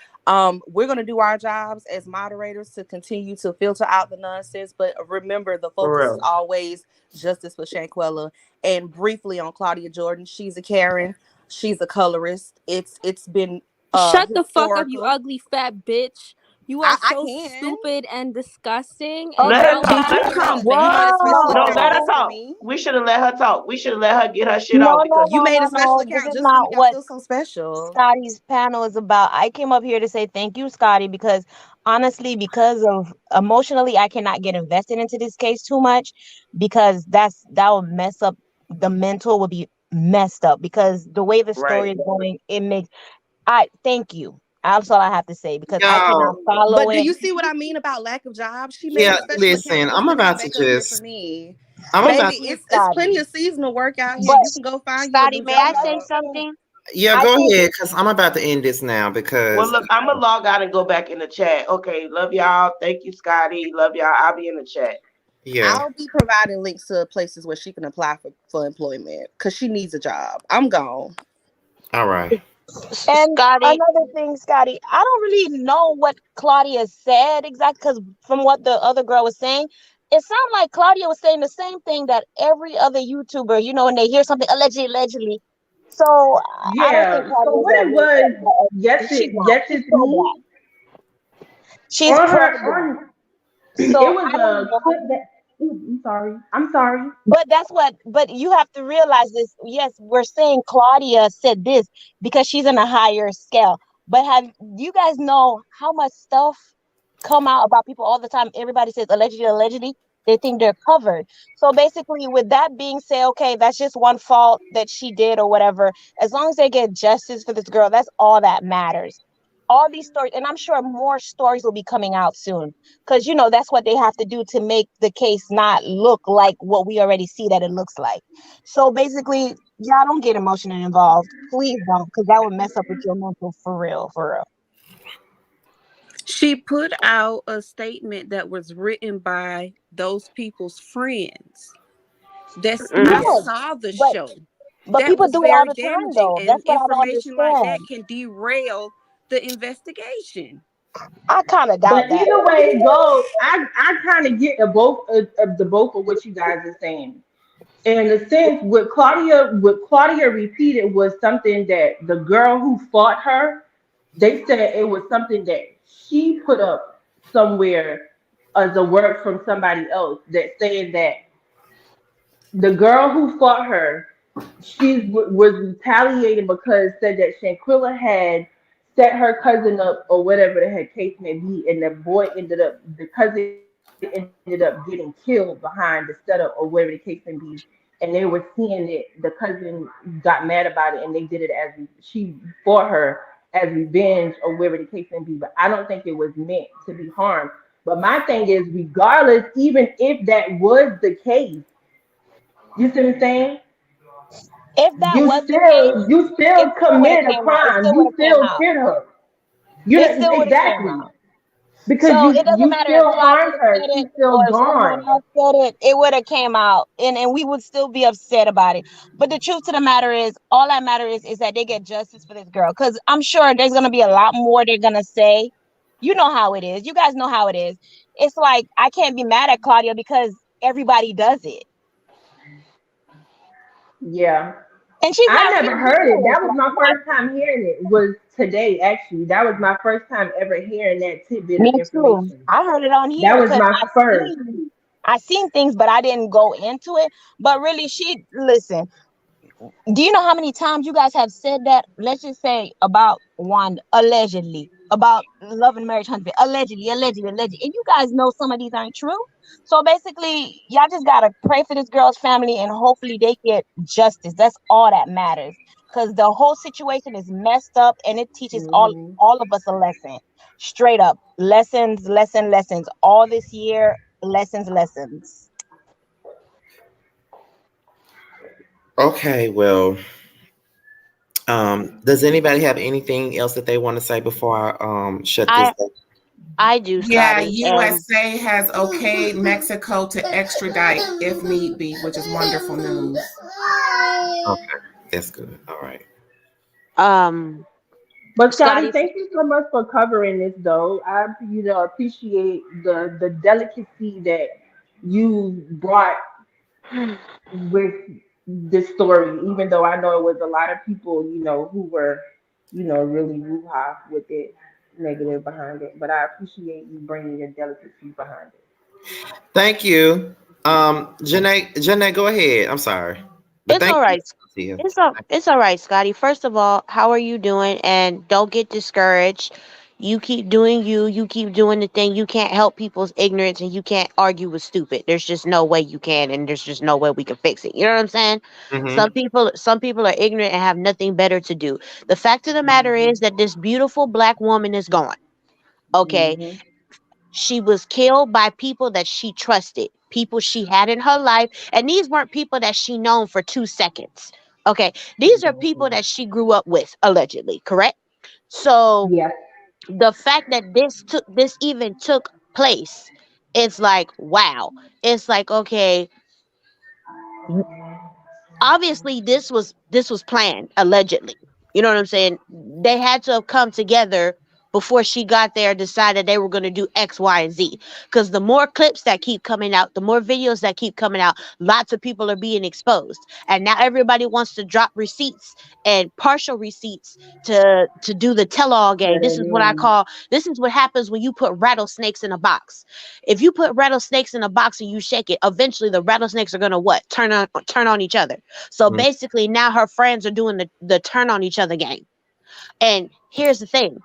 We're gonna do our jobs as moderators to continue to filter out the nonsense. But remember, the For focus is real. always justice for Shanquella. And briefly on Claudia Jordan, she's a Karen. She's a colorist. It's been Shut the fuck up, you historical. ugly fat bitch. You are I so can. stupid and disgusting. And Let her y'all Okay. will talk. Did you Let never her get talk. come the back chance to especially to No, throw let her grow. stones at talk. me? We should have let her talk. We should have let her get her shit No, out no, because You no, made a no, special no. This account is just to not make y'all what feel so special. Scotty's panel is about. I came up here to say thank you, Scotty, because honestly, because of emotionally, I cannot get invested into this case too much because that will mess up the mental will be messed up because the way the story right. is going, it makes I thank you. That's all I have to say because I cannot Yo, follow But do it. you see what I mean about lack of jobs? She made yeah, a special account listen, just to come back up here for me. I'm Thank about, Baby, you, it's plenty Scotty. of seasonal work out here. But You can go find you a Scotty, new may I job. say something? yeah, I go think ahead, because I'm about to end this now Well, because, look, I'm gonna log out and go back in the chat. Okay, love y'all. Thank you, Scotty. Love y'all. I'll be in the chat. yeah, I'll be providing links to places where she can apply for employment because she needs a job. I'm gone. all right. And Scotty, another thing, Scotty, I don't really know what Claudia said exactly because from what the other girl was saying, it sounded like Claudia was saying the same thing that every other YouTuber, when they hear something allegedly. So I don't think Yeah. So Claudia's what that it way. was, She's not. yes, She's it's pro black. me. She's On pro her, black. on So it was I don't a know. clip that. Ooh, I'm sorry. I'm sorry. But you have to realize this. Yes, we're saying Claudia said this because she's on a higher scale. But have you guys know how much stuff come out about people all the time? Everybody says allegedly. They think they're covered. So basically, with that being said, okay, that's just one fault that she did or whatever. As long as they get justice for this girl, that's all that matters. All these stories, and I'm sure more stories will be coming out soon because that's what they have to do to make the case not look like what we already see that it looks like. So basically, y'all don't get emotionally involved, please don't, because that would mess up with your mental for real, for real. She put out a statement that was written by those people's friends. I Mm. Yes, saw the but show. That people was do it all very the time damaging, though. and That's what I don't information like that understand. can derail the investigation. I kind of doubt But that. either way it goes, I kind of get the both of what you guys are saying. In a sense, what Claudia repeated was something that the girl who fought her, they said it was something that she put up somewhere as a work from somebody else that saying that the girl who fought her, was retaliating because said that Shanquilla had set her cousin up or whatever the heck case may be, and the cousin ended up getting killed behind the setup or whatever the case may be, and they were seeing it. The cousin got mad about it, and they did it she fought her as revenge or whatever the case may be. But I don't think it was meant to be harmed. But my thing is, regardless, even if that was the case, you see what I'm saying? If that you was the case, still you it still still would have committed a came out. It crime. still would You have came still out. hit her. You It know still would have came exactly out. because So it doesn't you matter if still harmed Claudia her. said She's it still or if someone gone. else said it, it would have came out, and we would still be upset about it. But the truth to the matter is, all that matters is that they get justice for this girl. Because I'm sure there's gonna be a lot more they're gonna say. You know how it is. You guys know how it is. It's like I can't be mad at Claudia because everybody does it, Yeah, and she's I not never heard it. ridiculous. That was my first time hearing it. Was today actually? That was my first time ever hearing that tidbit of Me too. information. I heard it on That here was because my first. I seen things, but I didn't go into it. But really, she listen. Do you know how many times you guys have said that? Let's just say about one allegedly, about love and marriage husband, allegedly, and you guys know some of these aren't true. So basically, y'all just gotta pray for this girl's family and hopefully they get justice. That's all that matters. Because the whole situation is messed up and it teaches Hmm. all of us a lesson. Straight up. Lessons. All this year. Lessons. Okay, well, does anybody have anything else that they want to say before I shut this I down? I do, Yeah, Scotty, and USA has okayed Mexico to extradite if need be, which is wonderful news. Okay, that's good. All right. um, But Scotty, Scotty, thank you so much for covering this though. I appreciate the delicacy that you brought with this story, even though I know it was a lot of people, who were, really woo-ha with it, negative behind it. But I appreciate you bringing your delicacy behind it. Thank you. Janae, go ahead. I'm sorry, but it's thank all you. right. Tia. It's all right, Scotty. First of all, how are you doing? And don't get discouraged. You keep doing you. You keep doing the thing. You can't help people's ignorance, and you can't argue with stupid. There's just no way you can, and there's just no way we can fix it. You know what I'm saying? Mm-hmm. Some people are ignorant and have nothing better to do. The fact of the matter is that this beautiful black woman is gone. Okay, Hmm. she was killed by people that she trusted, people she had in her life. And these weren't people that she known for 2 seconds. Okay. These are people that she grew up with, allegedly, correct? So Yeah. the fact that this even took place, it's like, wow. It's like, okay, obviously this was planned, allegedly. You know what I'm saying? They had to have come together before she got there, decided they were going to do X, Y, and Z. Because the more clips that keep coming out, the more videos that keep coming out, lots of people are being exposed, and now everybody wants to drop receipts and partial receipts to do the tell-all Yeah, game. they This is what I do. call, this is what happens when you put rattlesnakes in a box. If you put rattlesnakes in a box and you shake it, eventually the rattlesnakes are going to what? Turn on each other. So basically, now her friends are doing the turn on each other game. And here's the thing: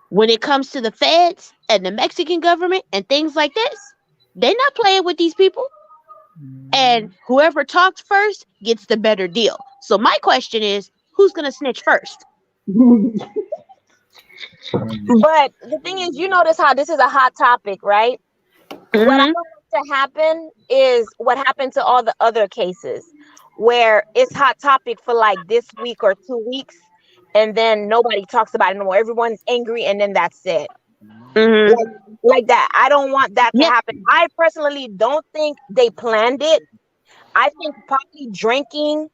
when it comes to the feds and the Mexican government and things like this, they're not playing with these people. And whoever talks first gets the better deal. So my question is, who's gonna snitch first? But the thing is, you notice how this is a hot topic, right? What I Mm-hmm. don't want to happen is what happened to all the other cases where it's hot topic for like this week or 2 weeks, and then nobody talks about it anymore. Everyone's angry, and then that's it. Mm-hmm. Like, like that. I don't want that to Yeah, happen. I personally don't think they planned it. I think probably drinking,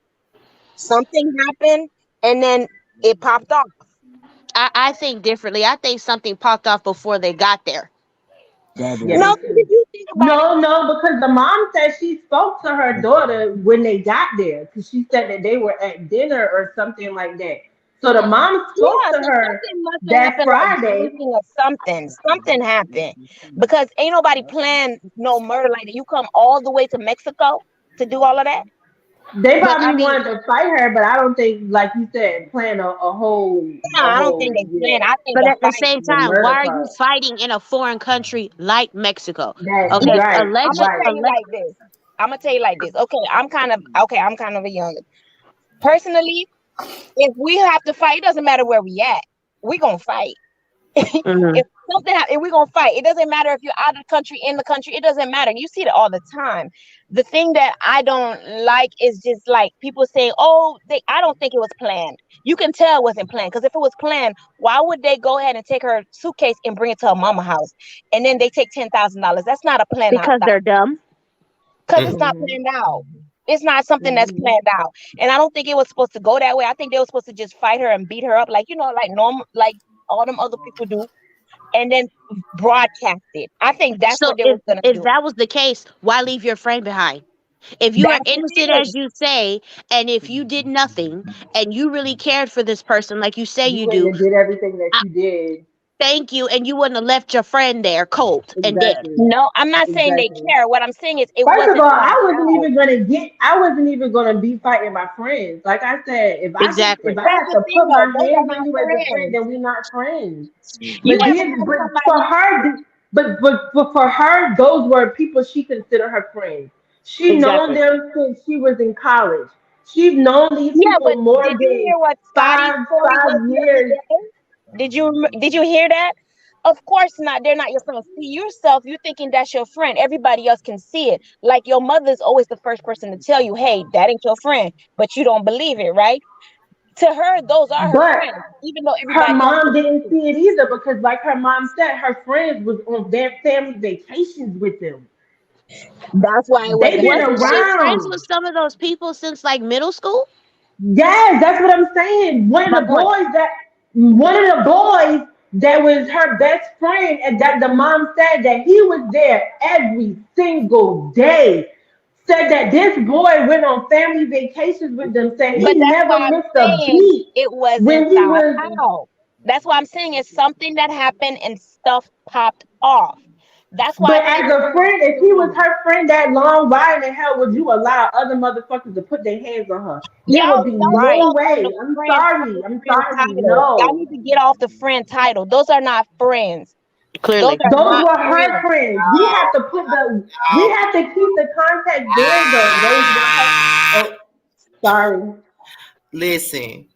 something happened, and then it popped off. I think differently. I think something popped off before they got there. Yeah, No, me because if too. you think about it, No, because the mom said she spoke to her daughter when they got there, because she said that they were at dinner or something like that. So the mom spoke yeah, to so her something must have that happened, like Friday. drinking or something. Something happened because ain't nobody planned no murder like that. You come all the way to Mexico to do all of that. They But I probably mean, wanted to fight her, but I don't think, like you said, plan No, a I don't whole, think they planned. yeah, I think but the at the fight. same the time, why murder are you part. fighting in a foreign country like Mexico? That Okay, Listen, right, I'm gonna alleged, right. tell you like this. I'm gonna tell you like this. I'm kind of a young personally. If we have to fight, it doesn't matter where we at. We gonna fight. Mhm. If if we're gonna fight, it doesn't matter if you're out of the country, in the country, it doesn't matter. You see it all the time. The thing that I don't like is just like people saying, oh, I don't think it was planned. You can tell it wasn't planned, because if it was planned, why would they go ahead and take her suitcase and bring it to her mama house, and then they take $10,000? That's not a plan out, Because they're dumb. because it's not Hmm. planned out. It's not something that's Hmm. planned out. And I don't think it was supposed to go that way. I think they were supposed to just fight her and beat her up, like, like normal, like all them other people do, and then broadcast it. I think that's So what they if was gonna if do. that was the case, why leave your friend behind? If you are That's the innocent thing. as you say, and if you did nothing, and you really cared for this person like you say You you wouldn't do, have did everything that I you did. thank you, and you wouldn't have left your friend there cold and dead. Exactly. No, I'm not saying they Exactly. care. What I'm saying is it First of wasn't all, planned out. I wasn't even gonna be fighting my friends. Like I said, if Exactly. I That's have the to thing, put though. my Those are hands on not you as a friend, friends. then we're not friends. You But ever then, have but somebody? for her, but for her, those were people she considered her friends. She known Exactly. them since she was in college. She's known these Yeah, people but more did you than hear what Scotty's five story was five the other years. day? Did you hear that? Of course not. They're not your friends. See yourself, you're thinking that's your friend. Everybody else can see it. Like your mother is always the first person to tell you, hey, that ain't your friend, but you don't believe it, right? To her, those are her But friends, even though her everybody else mom can didn't see it. see it either because, like her mom said, her friends was on their family vacations with them. That's why it They've wasn't been Wasn't she friends around. with some of those people since like middle school? Yes, that's what I'm saying. my point. One of the boys that was her best friend, and that the mom said that he was there every single day. Said that this boy went on family vacations with them. Said he But that's never why I'm missed a saying beat it wasn't when he thought was. out. That's why I'm saying it's something that happened and stuff popped off. That's why I But think as it's a something friend, if he was serious. her friend that long, why in the hell would you allow other motherfuckers to put their hands on her? There would be Y'all Right. no stuck on way. the I'm friend on sorry. the I'm friend sorry. title. Y'all No. need to get off the friend title. Those are not friends. Those Clearly. are Those not were her friends. friends. We have to keep the context there though. Those were her. Oh, sorry. Listen,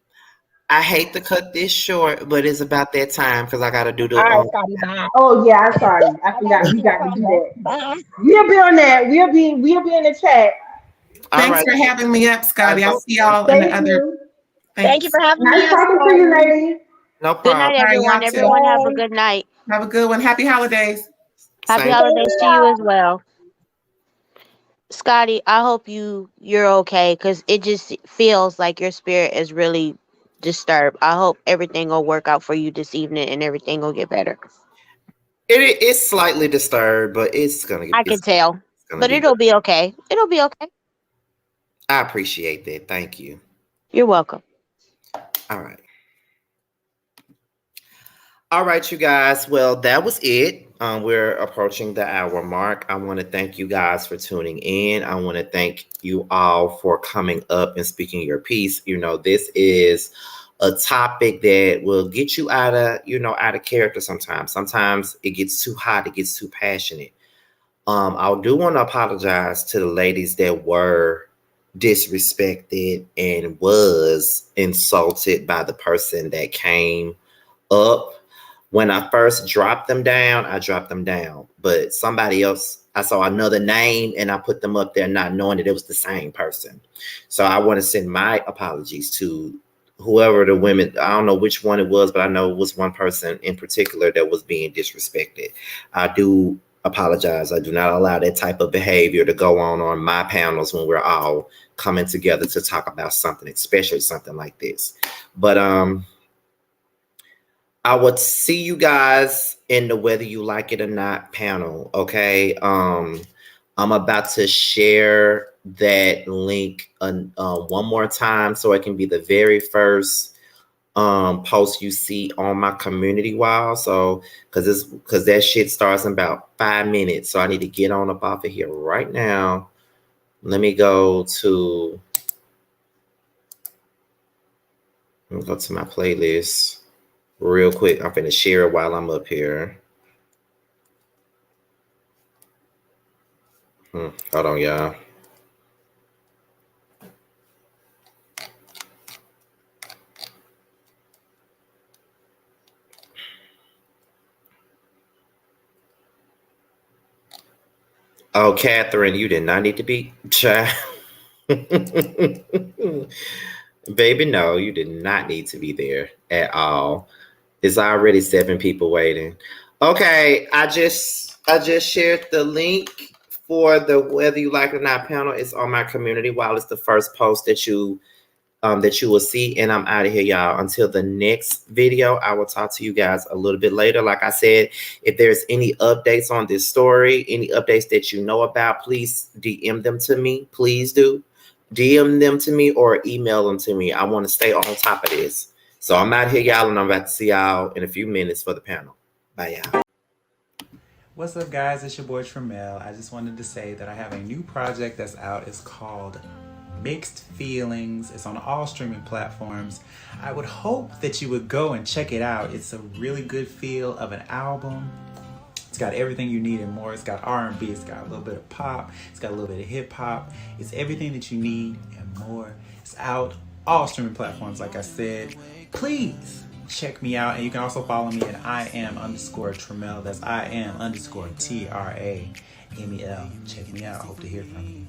I hate to cut this short, but it's about that time because I gotta do All the right, Scotty, bye. Oh yeah, I'm sorry. I I gotta forgot. get We to the got to do contact. that. Bye. We'll be on that. We'll be in the chat. all Thanks right. for having me up, Scotty. I'll Guys, see y'all in the Thank other. you. Thank you Thanks. for having me Nice up, talking to you, Scotty. lady. no Good problem. night, All right, everyone. y'all too. Everyone have a Bye. good night. Have a good one. Happy holidays. Happy Same. holidays to you Yeah. as well. Scotty, I hope you're okay because it just feels like your spirit is really disturbed. I hope everything will work out for you this evening and everything will get better. It's slightly disturbed, but it's gonna I can it's tell. gonna But be good. it'll be okay. It'll be okay. I appreciate that. Thank you. You're welcome. All right. All right, you guys. Well, that was it. We're approaching the hour mark. I want to thank you guys for tuning in. I want to thank you all for coming up and speaking your piece. You know, this is a topic that will get you out of character sometimes. Sometimes it gets too hot, it gets too passionate. I do want to apologize to the ladies that were disrespected and was insulted by the person that came up. When I first dropped them down, I dropped them down. But somebody else, I saw another name and I put them up there not knowing that it was the same person. So I want to send my apologies to whoever the women, I don't know which one it was, but I know it was one person in particular that was being disrespected. I do apologize. I do not allow that type of behavior to go on my panels when we're all coming together to talk about something, especially something like this. But I would see you guys in the whether you like it or not panel. Okay. I'm about to share that link one more time so it can be the very first post you see on my community wall. So because that shit starts in about 5 minutes. So I need to get on up off of here right now. Let me go to my playlist real quick. I'm gonna share it while I'm up here. Hold on, y'all. Oh, Catherine, you did not need to be child. Baby, no, you did not need to be there at all. It's already 7 people waiting. Okay, I just shared the link for the whether you like it or not panel. It's on my community while it's the first post that you will see, and I'm out of here, y'all. Until the next video, I will talk to you guys a little bit later. Like I said, if there's any updates on this story, any updates that you know about, please DM them to me. Please do. DM them to me or email them to me. I want to stay on top of this. So I'm out here, y'all, and I'm about to see y'all in a few minutes for the panel. Bye, y'all. What's up, guys? It's your boy Tramel. I just wanted to say that I have a new project that's out. It's called Mixed Feelings. It's on all streaming platforms. I would hope that you would go and check it out. It's a really good feel of an album. It's got everything you need and more. It's got R&B, it's got a little bit of pop, it's got a little bit of hip hop. It's everything that you need and more. It's out all streaming platforms, like I said. Please check me out. And you can also follow me at IAM_Tramel. That's IAM_TRAMEL. Check me out. I hope to hear from you.